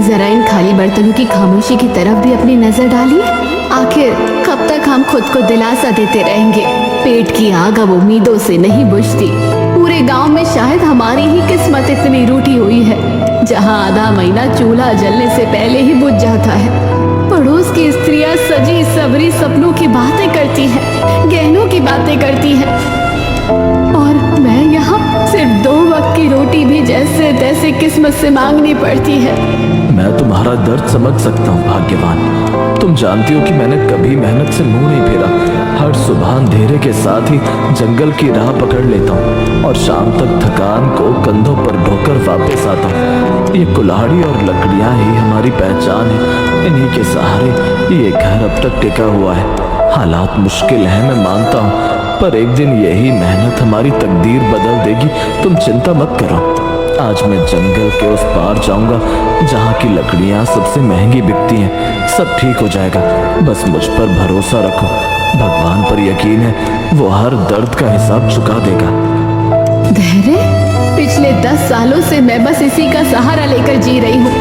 जरा इन खाली बर्तनों की खामोशी की तरफ भी अपनी नजर डालिए। आखिर कब तक हम खुद को दिलासा देते रहेंगे? पेट की आग अब उम्मीदों से नहीं बुझती। पूरे गांव में शायद हमारी ही किस्मत इतनी रूठी हुई है, जहां आधा महीना चूल्हा जलने से पहले ही बुझ जाता है। पड़ोस की स्त्रियां सजी सबरी सपनों की बातें करती हैं, गहनों की बातें करती हैं, और मैं यहाँ सिर्फ 2 वक्त की रोटी भी जैसे तैसे किस्मत से मांगनी पड़ती है। मैं तुम्हारा दर्द समझ सकता हूँ भाग्यवान। तुम जानती हो कि मैंने कभी मेहनत से मुंह नहीं फेरा। हर सुबह अंधेरे के साथ ही जंगल की राह पकड़ लेता हूँ और शाम तक थकान को कंधों पर ढोकर वापस आता हूँ। ये कुल्हाड़ी और लकड़ियाँ ही हमारी पहचान है। इन्हीं के सहारे ये घर अब तक टिका हुआ है। हालात मुश्किल हैं, मैं मानता हूँ, पर एक दिन यही मेहनत हमारी तकदीर बदल देगी। तुम चिंता मत करो। आज मैं जंगल के उस पार जाऊंगा जहाँ की लकड़ियाँ सबसे महंगी बिकती हैं। सब ठीक हो जाएगा, बस मुझ पर भरोसा रखो। भगवान पर यकीन है, वो हर दर्द का हिसाब चुका देगा। धैर्य? पिछले 10 सालों से मैं बस इसी का सहारा लेकर जी रही हूँ।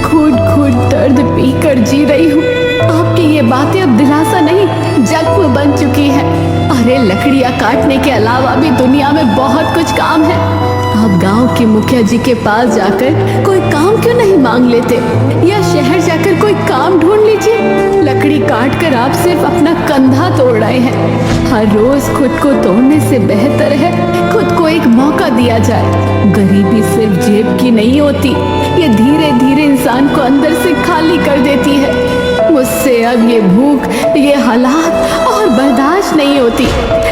घुट घुट दर्द पीकर जी रही हूँ। आपकी ये बातें अब दिलासा नहीं, जख्म बन चुकी है। अरे लकड़ियाँ काटने के अलावा भी दुनिया में बहुत कुछ काम है। आप गांव के मुखिया जी के पास जाकर कोई काम क्यों नहीं मांग लेते, या शहर जाकर कोई काम ढूंढ लीजिए। लकड़ी काट कर आप सिर्फ अपना कंधा तोड़ रहे हैं। हर रोज खुद को तोड़ने से बेहतर है खुद को एक मौका दिया जाए। गरीबी सिर्फ जेब की नहीं होती, ये धीरे धीरे इंसान को अंदर से खाली कर देती है। मुझसे अब ये भूख, ये हालात और बर्दाश्त नहीं होती।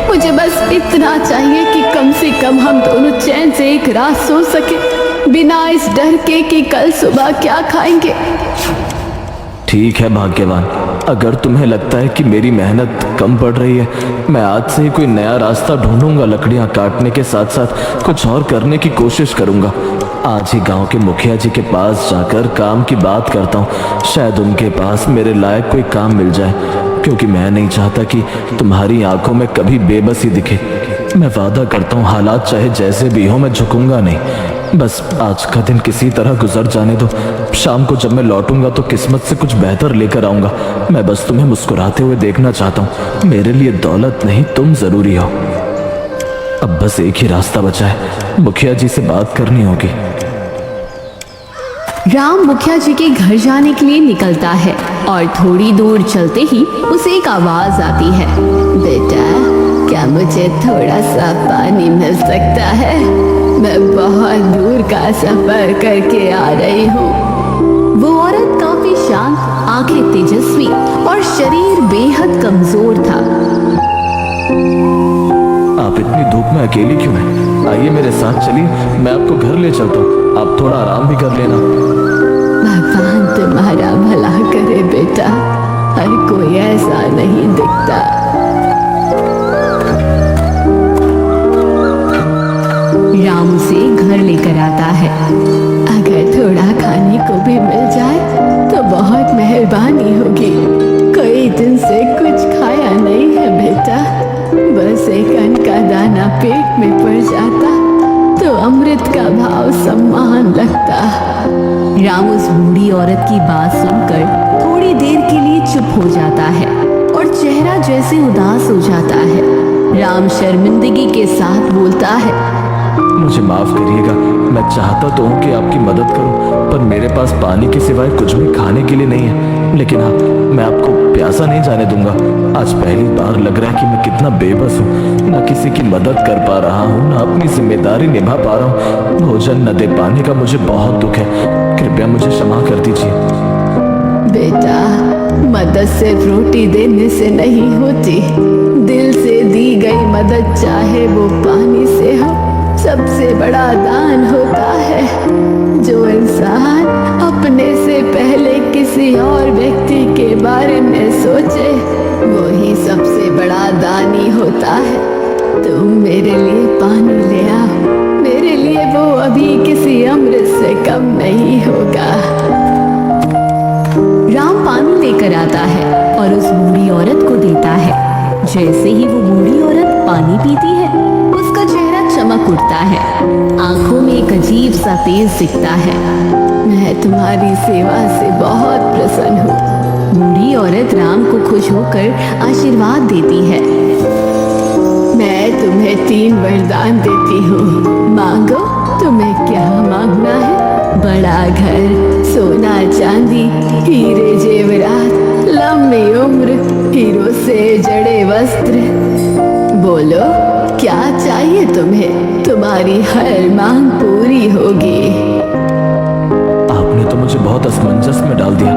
मुझे बस इतना चाहिए कि कम से कम हम दोनों चैन से एक रात सो सके, बिना इस डर के कि कल सुबह क्या खाएंगे। ठीक है भाग्यवान, अगर तुम्हें लगता है कि मेरी मेहनत कम पड़ रही है, मैं आज से ही कोई नया रास्ता ढूंढूंगा। लकड़ियां काटने के साथ साथ कुछ और करने की कोशिश करूंगा। आज ही गांव के मुखिया जी के पास जाकर काम की बात करता हूँ। शायद उनके पास मेरे लायक कोई काम मिल जाए, क्योंकि मैं नहीं चाहता कि तुम्हारी आंखों में कभी बेबसी दिखे। मैं वादा करता हूँ, हालात चाहे जैसे भी हो, मैं झुकूंगा नहीं। बस आज का दिन किसी तरह गुजर जाने दो। शाम को जब मैं लौटूंगा तो किस्मत से कुछ बेहतर लेकर आऊंगा। मैं बस तुम्हें मुस्कुराते हुए देखना चाहता हूँ। मेरे लिए दौलत नहीं, तुम जरूरी हो। अब बस एक ही रास्ता बचा है, मुखिया जी से बात करनी होगी। राम मुखिया जी के घर जाने के लिए निकलता है और थोड़ी दूर चलते ही उसे एक आवाज आती है। बेटा, क्या मुझे थोड़ा सा पानी मिल सकता है? मैं बहुत दूर का सफर करके आ रही हूँ। वो औरत काफी शांत, आंखें तेजस्वी और शरीर बेहद कमजोर था। आप इतनी धूप में अकेली क्यों हैं? आइए मेरे साथ चलिए, मैं आपको घर ले चलता हूँ। आप थोड़ा आराम भी कर लेना। भगवान तुम्हारा भला करे बेटा, हर कोई ऐसा नहीं दिखता। राम उसे घर लेकर आता है। अगर थोड़ा खाने को भी मिल जाए तो बहुत मेहरबानी होगी। कई दिन से कुछ खाया नहीं है बेटा। बस एक अन्न का दाना पेट में पड़ जाता तो अमृत का भाव सम्मान लगता। राम उस बूढ़ी औरत की बात सुनकर थोड़ी देर के लिए चुप हो जाता है और चेहरा जैसे उदास हो जाता है। राम शर्मिंदगी के साथ बोलता है, मुझे माफ करिएगा, मैं चाहता तो हूँ कि आपकी मदद करूँ, पर मेरे पास पानी के सिवाय कुछ भी खाने के लिए नहीं है। लेकिन हाँ, मैं आपको प्यासा नहीं जाने दूंगा। आज पहली बार लग रहा है कि मैं कितना बेबस हूँ। ना किसी की मदद कर पा रहा हूँ, ना अपनी जिम्मेदारी निभा पा रहा हूँ। भोजन न दे पाने का मुझे बहुत दुख है। कृपया मुझे क्षमा कर दीजिए। बेटा, मदद सिर्फ रोटी देने से नहीं होती। दिल से दी गई मदद, चाहे वो पानी से हो, सबसे बड़ा दान होता है। जो इंसान अपने से पहले किसी और व्यक्ति के बारे में सोचे, वो ही सबसे बड़ा दानी होता है। तुम मेरे लिए पानी ले आओ, मेरे लिए वो अभी किसी अमृत से कम नहीं होगा। राम पानी लेकर आता है और उस बूढ़ी औरत को देता है। जैसे ही वो बूढ़ी औरत पानी पीती है, उसका चेहरा चमक उठता है। आंखों में एक अजीब सा तेज दिखता है। मैं तुम्हारी सेवा से बहुत प्रसन्न हूँ। बूढ़ी औरत राम को खुश होकर आशीर्वाद देती है। मैं तुम्हें 3 वरदान देती हूँ, मांगो। तुम्हें क्या मांगना है? बड़ा घर, सोना चांदी, हीरे जेवरात, लंबी उम्र, हीरों से जड़े वस्त्र। बोलो क्या चाहिए तुम्हें? तुम्हारी हर मांग पूरी होगी। आपने तो मुझे बहुत असमंजस में डाल दिया।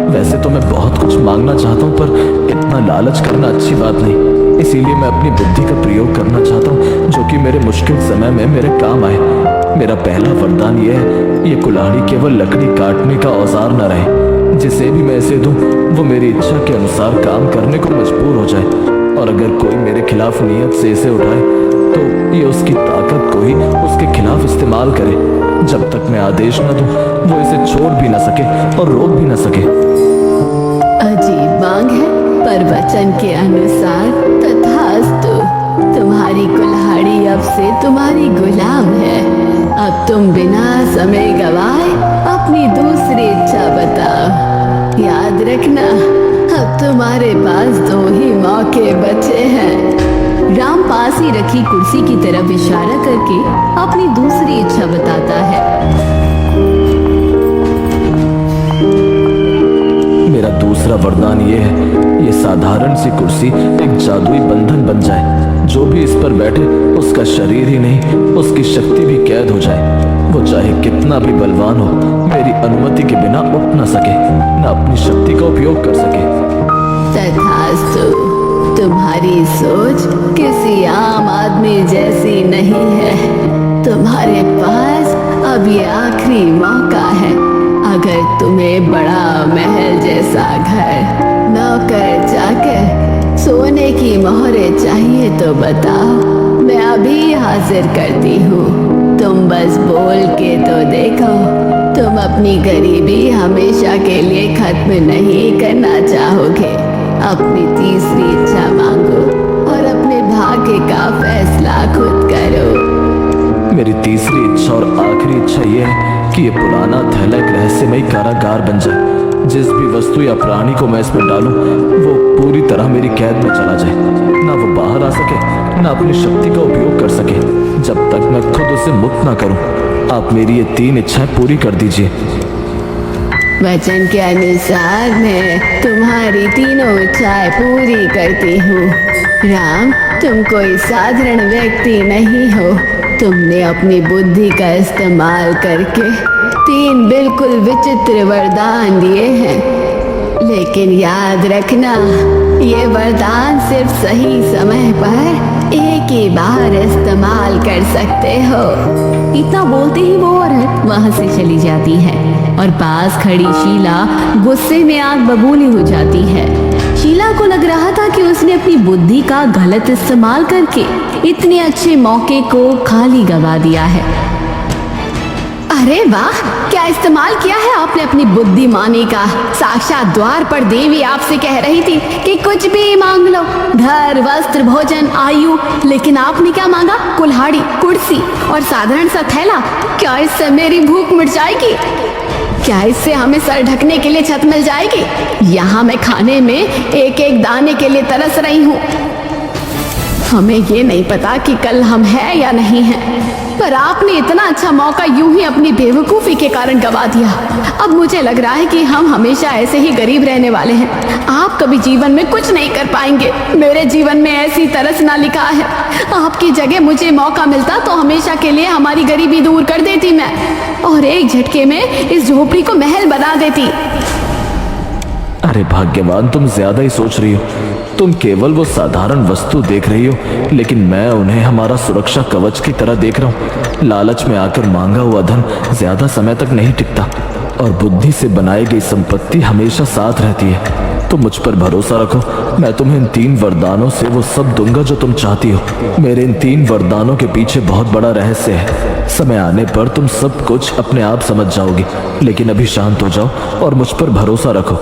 वैसे तो मैं बहुत कुछ मांगना चाहता हूँ, पर इतना लालच करना अच्छी बात नहीं। इसीलिए मैं अपनी बुद्धि का प्रयोग करना चाहता हूँ, जो कि मेरे मुश्किल समय में मेरे काम आए। मेरा पहला वरदान यह है, ये कुल्हाड़ी केवल लकड़ी काटने का औजार न रहे। जिसे भी मैं इसे दूं, वो मेरी इच्छा के अनुसार काम करने को मजबूर हो जाए। और अगर कोई मेरे खिलाफ नियत से इसे उठाए, तो ये उसकी ताकत को ही उसके खिलाफ इस्तेमाल करे। जब तक मैं आदेश न दूं, वो इसे छोड़ भी न सके और रोक भी न सके। अजीब मांग है, पर वचन के अनुसार तथास्तु। तुम्हारी कुल्हाड़ी अब से तुम्हारी गुलाम है। अब तुम बिना समय गवाए अपनी दूसरी इच्छा बताओ। याद रखना, अब तुम्हारे पास 2 ही मौके बचे हैं। राम पास ही रखी कुर्सी की तरफ इशारा करके अपनी दूसरी इच्छा बताता है। मेरा दूसरा वरदान ये है, ये साधारण सी कुर्सी एक जादुई बंधन बन जाए। जो भी इस पर बैठे, उसका शरीर ही नहीं, उसकी शक्ति भी कैद हो जाए। वो चाहे कितना भी बलवान हो, मेरी अनुमति के बिना उठ न सके, न अपनी शक्ति का उपयोग कर सके। तथास्तु। तुम्हारी सोच किसी आम आदमी जैसी नहीं है। तुम्हारे पास अब ये आखिरी मौका है। अगर तुम्हें बड़ा महल जैसा घर, नौकर चाकर, सोने की मोहरें चाहिए तो बताओ, मैं अभी हाजिर करती हूँ। तुम बस बोल के तो देखो। तुम अपनी गरीबी हमेशा के लिए खत्म नहीं करना चाहोगे। अपनी तीसरी इच्छा मांगो और अपने भाग्य का फैसला खुद करो। मेरी तीसरी इच्छा और आखिरी इच्छा यह है कि ये पुराना थैला एक रहस्यमयी कारागार बन जाए। जिस भी वस्तु या प्राणी को मैं इसमें डालूं, वो पूरी तरह मेरी कैद में चला जाए। ना वो बाहर आ सके, ना अपनी शक्ति का उपयोग कर सके, जब तक मैं खुद उसे मुक्त ना करूं। आप मेरी ये 3 इच्छाएं पूरी कर दीजिए। वचन के अनुसार मैं तुम्हारी तीनों इच्छाएं पूरी करती हूँ। राम, तुम कोई साधारण व्यक्ति नहीं हो। तुमने अपनी बुद्धि का इस्तेमाल करके 3 बिल्कुल विचित्र वरदान दिए हैं। लेकिन याद रखना, ये वरदान सिर्फ सही समय पर एक ही बार इस्तेमाल कर सकते हो। इतना बोलते ही वो औरत वहां से चली जाती है और पास खड़ी शीला गुस्से में आग बबूली हो जाती है। शीला को लग रहा था कि उसने अपनी बुद्धि का गलत इस्तेमाल करके इतने अच्छे मौके को खाली गवा दिया है। अरे वाह, क्या इस्तेमाल किया है आपने अपनी बुद्धिमानी का। साक्षात द्वार पर देवी आपसे कह रही थी कि कुछ भी मांग लो, घर, वस्त्र, भोजन, आयु, लेकिन आपने क्या मांगा? कुल्हाड़ी, कुर्सी और साधारण सा थैला। क्या इससे मेरी भूख मिट जाएगी? क्या इससे हमें सर ढकने के लिए छत मिल जाएगी? यहाँ मैं खाने में एक एक दाने के लिए तरस रही हूँ। हमें ये नहीं पता कि कल हम हैं या नहीं हैं, पर आपने इतना अच्छा मौका यूं ही अपनी बेवकूफ़ी के कारण गवा दिया। अब मुझे लग रहा है कि हम हमेशा ऐसे ही गरीब रहने वाले हैं। आप कभी जीवन में कुछ नहीं कर पाएंगे। मेरे जीवन में ऐसी तरस ना लिखा है। आपकी जगह मुझे मौका मिलता तो हमेशा के लिए हमारी गरीबी दूर कर देती मैं, और एक झटके में इस झोपड़ी को महल बना देती। अरे भाग्यवान, तुम ज्यादा ही सोच रही हो। तुम केवल वो साधारण वस्तु देख रही हो, लेकिन मैं उन्हें हमारा सुरक्षा कवच की तरह देख रहा हूँ। लालच में आकर मांगा हुआ धन ज्यादा समय तक नहीं टिकता, और बुद्धि से बनाई गई संपत्ति हमेशा साथ रहती है। तुम मुझ पर भरोसा रखो, मैं तुम्हें इन 3 वरदानों से वो सब दूंगा जो तुम चाहती हो। मेरे इन 3 वरदानों के पीछे बहुत बड़ा रहस्य है। समय आने पर तुम सब कुछ अपने आप समझ जाओगी, लेकिन अभी शांत हो जाओ और मुझ पर भरोसा रखो।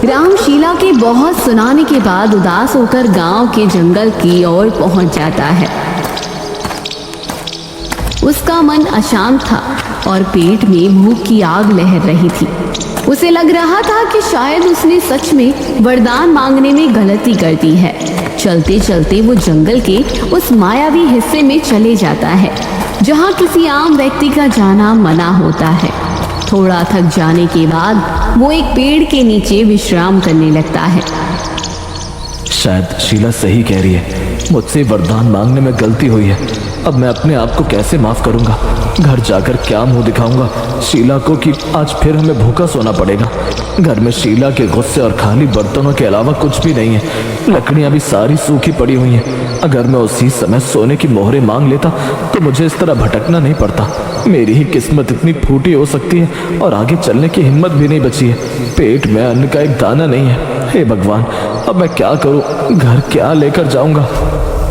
राम शीला के बहुत सुनाने के बाद उदास होकर गांव के जंगल की ओर पहुंच जाता है। उसका मन अशांत था और पेट में भूख की आग लहर रही थी। उसे लग रहा था कि शायद उसने सच में वरदान मांगने में गलती कर दी है। चलते चलते वो जंगल के उस मायावी हिस्से में चले जाता है जहाँ किसी आम व्यक्ति का जाना मना होता है। थोड़ा थक जाने के बाद वो एक पेड़ के नीचे विश्राम करने लगता है। शायद शीला सही कह रही है, मुझसे वरदान मांगने में गलती हुई है। अब मैं अपने आप को कैसे माफ करूंगा? घर जाकर क्या मुंह दिखाऊंगा शीला को कि आज फिर हमें भूखा सोना पड़ेगा? घर में शीला के गुस्से और खाली बर्तनों के अलावा कुछ भी नहीं है। लकड़ियां भी सारी सूखी पड़ी हुई हैं। अगर मैं उसी समय सोने की मोहरें मांग लेता तो मुझे इस तरह भटकना नहीं पड़ता। मेरी ही किस्मत इतनी फूटी हो सकती है और आगे चलने की हिम्मत भी नहीं बची है। पेट में अन्न का एक दाना नहीं है। हे भगवान, अब मैं क्या करूं? घर क्या लेकर जाऊंगा?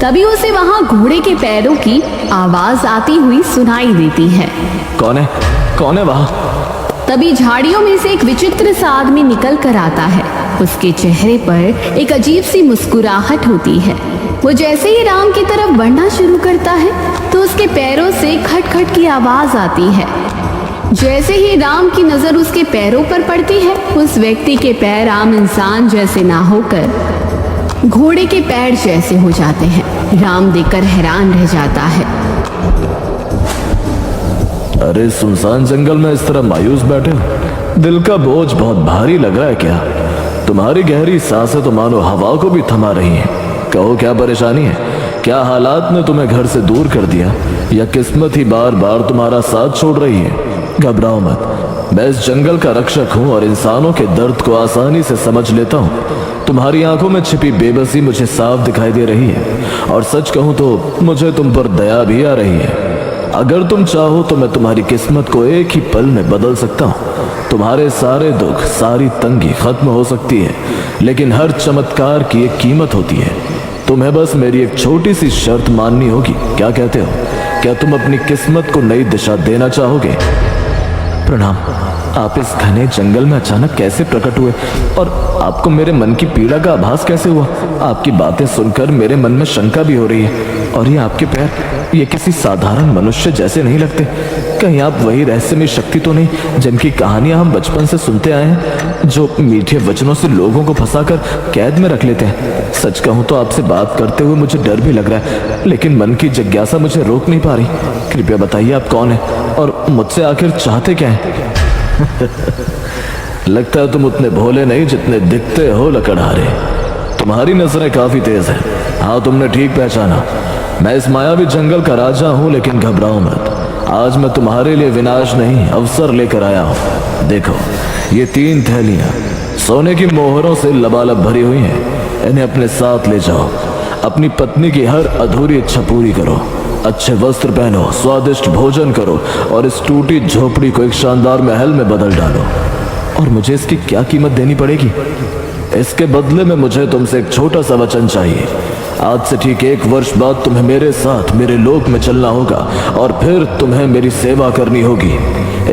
तभी उसे वहां घोड़े के पैरों की आवाज आती हुई सुनाई देती है। कौन है? कौन है वहां? तभी झाड़ियों में से एक विचित्र सा आदमी निकल कर आता है। उसके चेहरे पर एक अजीब सी मुस्कुराहट होती है। वो जैसे ही राम की तरफ बढ़ना शुरू करता है तो उसके पैरों से खटखट की आवाज आती है। जैसे ही राम की नजर उसके पैरों पर पड़ती है, उस व्यक्ति के पैर आम इंसान जैसे ना होकर घोड़े के पैर जैसे हो जाते हैं। राम देखकर हैरान रह जाता है। अरे सुनसान जंगल में इस तरह मायूस बैठे हो? दिल का बोझ बहुत भारी लग रहा है क्या? तुम्हारी गहरी सांसें तो मानो हवा को भी थमा रही हैं। कहो, क्या परेशानी है? क्या हालात ने तुम्हें घर से दूर कर दिया, या किस्मत ही बार बार तुम्हारा साथ छोड़ रही है? घबराओ मत, मैं इस जंगल का रक्षक हूँ और इंसानों के दर्द को आसानी से समझ लेता हूँ। तुम्हारी आंखों में छिपी बेबसी मुझे साफ दिखाई दे रही है और सच कहूँ तो मुझे तुम पर दया भी आ रही है। अगर तुम चाहो तो मैं तुम्हारी किस्मत को एक ही पल में बदल सकता हूँ। तुम्हारे सारे दुख, सारी तंगी खत्म हो सकती है, लेकिन हर चमत्कार की एक कीमत होती है। तुम्हें बस मेरी एक छोटी सी शर्त माननी होगी। क्या कहते हो? क्या तुम अपनी किस्मत को नई दिशा देना चाहोगे? प्रणाम। आप इस घने जंगल में अचानक कैसे प्रकट हुए और आपको मेरे मन की पीड़ा का आभास कैसे हुआ? आपकी बातें सुनकर मेरे मन में शंका भी हो रही है। और ये आपके पैर, ये किसी साधारण मनुष्य जैसे नहीं लगते। कहीं आप वही रहस्यमय शक्ति तो नहीं जिनकी कहानियां हम बचपन से सुनते आए हैं, जो मीठे वचनों से लोगों को फंसाकर कैद में रख लेते हैं? सच कहूं तो आपसे बात करते हुए मुझे डर भी लग रहा है, लेकिन मन की जिज्ञासा मुझे रोक नहीं पा रही। कृपया बताइए, आप कौन हैं और मुझसे आखिर चाहते क्या हैं? लगता है तुम उतने भोले नहीं जितने दिखते हो लकड़हारे। तुम्हारी नजरें काफी तेज हैं। हाँ, तुमने ठीक पहचाना। मैं इस मायावी जंगल का राजा हूँ, लेकिन घबराओ मत। आज मैं तुम्हारे लिए विनाश नहीं, अवसर लेकर आया हूँ। देखो, ये 3 थैलियाँ सोने की मोहरों से लबालब भरी हुई हैं। इन्हें अपने साथ ले जाओ। अपनी पत्नी की हर अधूरी इच्छा पूरी करो। अच्छे वस्त्र पहनो, स्वादिष्ट भोजन करो और इस टूटी झोपड़ी को एक शानदार महल में बदल डालो। और मुझे इसकी क्या कीमत देनी पड़ेगी? इसके बदले में मुझे तुमसे एक छोटा सा वचन चाहिए। आज से ठीक 1 वर्ष बाद तुम्हें मेरे साथ मेरे लोक में चलना होगा और फिर तुम्हें मेरी सेवा करनी होगी।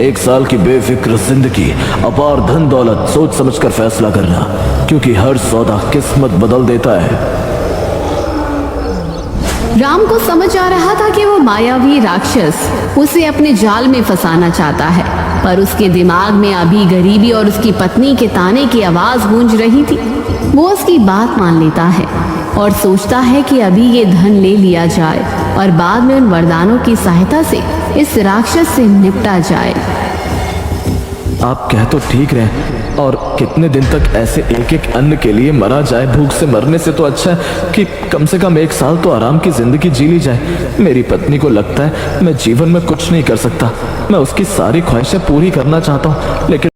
1 साल की बेफिक्र जिंदगी, अपार धन दौलत, सोच समझकर फैसला करना, क्योंकि हर सौदा किस्मत बदल देता है। राम को समझ आ रहा था कि वो मायावी राक्षस उसे अपने जाल में फंसाना चाहता है, पर उसके दिमाग में अभी गरीबी और उसकी पत्नी के ताने की आवाज गूंज रही थी। वो उसकी बात मान लेता है और सोचता है कि अभी ये धन ले लिया जाए और बाद में उन वरदानों की सहायता से इस राक्षस से निपटा जाए। आप कह तो ठीक रहे, और कितने दिन तक ऐसे एक एक अन्न के लिए मरा जाए? भूख से मरने से तो अच्छा है कि कम से कम 1 साल तो आराम की जिंदगी जी ली जाए। मेरी पत्नी को लगता है मैं जीवन में कुछ नहीं कर सकता। मैं उसकी सारी ख्वाहिशें पूरी करना चाहता हूँ, लेकिन